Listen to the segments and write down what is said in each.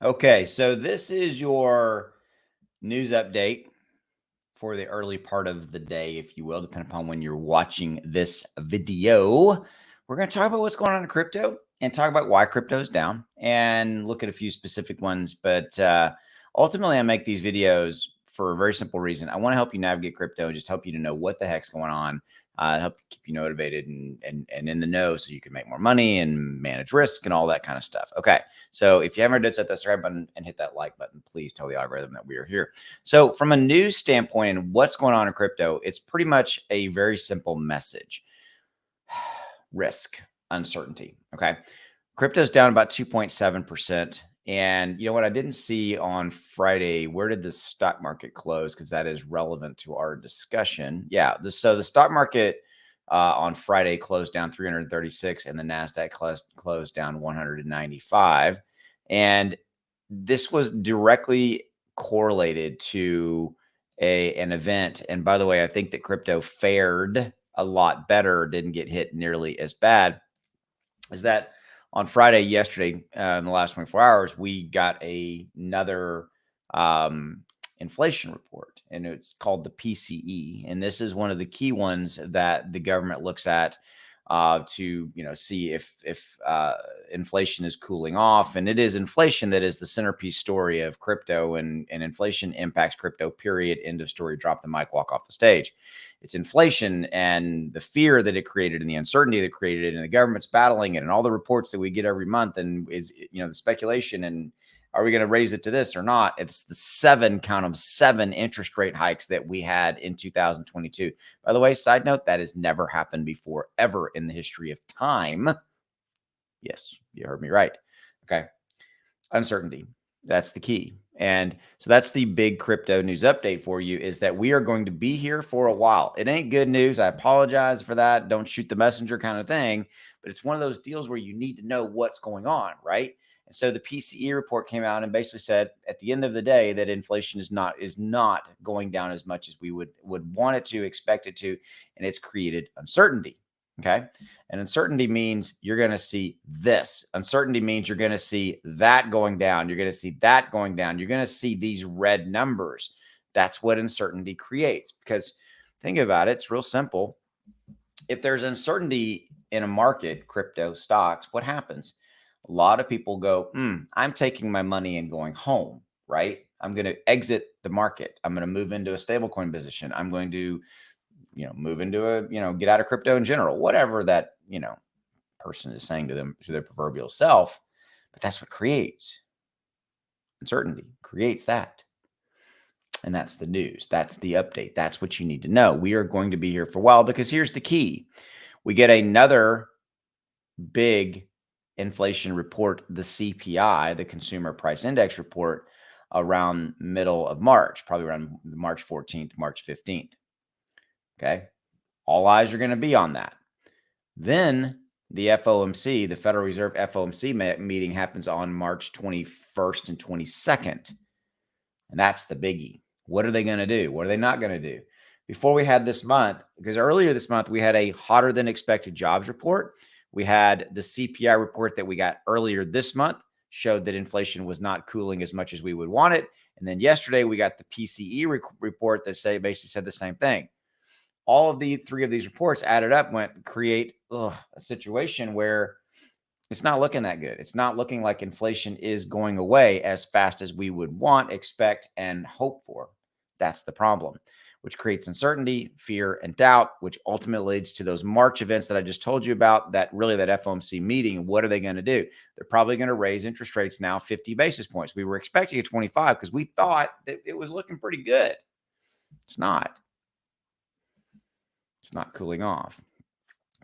Okay, so this is your news update for the early part of the day, if you will, depending upon when you're watching this video. We're going to talk about what's going on in crypto and talk about why crypto is down and look at a few specific ones. But ultimately, I make these videos for a very simple reason. I want to help you navigate crypto and just help you to know what the heck's going on, help keep you motivated and in the know so you can make more money and manage risk and all that kind of stuff. Okay. So if you haven't done so, hit that subscribe button and hit that like button. Please tell the algorithm that we are here. So from a news standpoint and what's going on in crypto, it's pretty much a very simple message. Risk, uncertainty. Okay. Crypto's down about 2.7%. And you know what? I didn't see on Friday, where did the stock market close? Because that is relevant to our discussion. Yeah. So the stock market on Friday closed down 336 and the NASDAQ closed down 195. And this was directly correlated to an event. And by the way, I think that crypto fared a lot better, didn't get hit nearly as bad. Is that on Friday, yesterday, in the last 24 hours, we got another inflation report, and it's called the PCE. And this is one of the key ones that the government looks at to see if inflation is cooling off. And it is inflation that is the centerpiece story of crypto, and inflation impacts crypto. Period. End of story. Drop the mic. Walk off the stage. It's inflation and the fear that it created and the uncertainty that it created, and the government's battling it, and all the reports that we get every month, and is the speculation and are we going to raise it to this or not? It's the count them, 7 interest rate hikes that we had in 2022. By the way, side note, that has never happened before, ever in the history of time. Yes, you heard me right. Okay. Uncertainty. That's the key. And so that's the big crypto news update for you, is that we are going to be here for a while. It ain't good news. I apologize for that. Don't shoot the messenger kind of thing. But it's one of those deals where you need to know what's going on, right? And so the PCE report came out and basically said at the end of the day that inflation is not going down as much as we would want it to, expect it to, and it's created uncertainty. Okay. And uncertainty means you're going to see this. Uncertainty means you're going to see that going down. You're going to see that going down. You're going to see these red numbers. That's what uncertainty creates. Because think about it, it's real simple. If there's uncertainty in a market, crypto, stocks, what happens? A lot of people go, I'm taking my money and going home, right? I'm going to exit the market. I'm going to move into a stablecoin position. I'm going to move into get out of crypto in general, whatever that, person is saying to them, to their proverbial self. But that's what creates uncertainty, creates that. And that's the news. That's the update. That's what you need to know. We are going to be here for a while, because here's the key. We get another big inflation report, the CPI, the Consumer Price Index report, around middle of March, probably around March 14th, March 15th. Okay. All eyes are going to be on that. Then the FOMC, the Federal Reserve FOMC meeting, happens on March 21st and 22nd. And that's the biggie. What are they going to do? What are they not going to do? Before we had this month, because earlier this month, we had a hotter than expected jobs report. We had the CPI report that we got earlier this month, showed that inflation was not cooling as much as we would want it. And then yesterday, we got the PCE report that basically said the same thing. All of the 3 of these reports added up create a situation where it's not looking that good. It's not looking like inflation is going away as fast as we would want, expect, and hope for. That's the problem, which creates uncertainty, fear, and doubt, which ultimately leads to those March events that I just told you about, that FOMC meeting. What are they going to do? They're probably going to raise interest rates now 50 basis points. We were expecting a 25 because we thought that it was looking pretty good. It's not. It's not cooling off.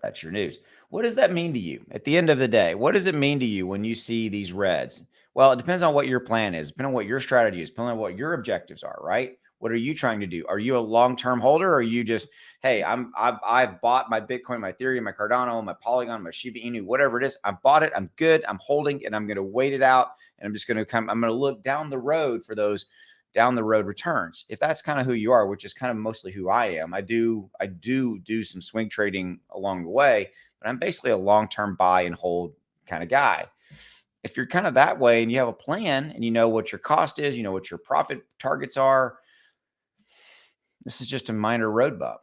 That's your news. What does that mean to you at the end of the day? What does it mean to you when you see these reds? Well, it depends on what your plan is, depending on what your strategy is, depending on what your objectives are, right? What are you trying to do? Are you a long-term holder, or are you just, hey, I've bought my Bitcoin, my Ethereum, my Cardano, my Polygon, my Shiba Inu, whatever it is. I bought it. I'm good. I'm holding, and I'm going to wait it out. And I'm just going to I'm going to look down the road for those down the road returns. If that's kind of who you are, which is kind of mostly who I am, I do some swing trading along the way, but I'm basically a long-term buy and hold kind of guy. if you're kind of that way and you have a plan and you know what your cost is, you know what your profit targets are, this is just a minor road bump.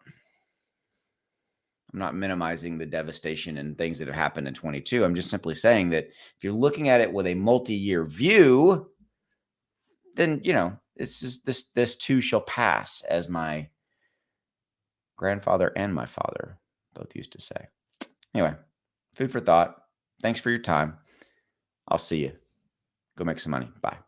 I'm not minimizing the devastation and things that have happened in 22. I'm just simply saying that if you're looking at it with a multi-year view, then, it's just this too shall pass, as my grandfather and my father both used to say. Anyway, food for thought. Thanks for your time. I'll see you. Go make some money. Bye.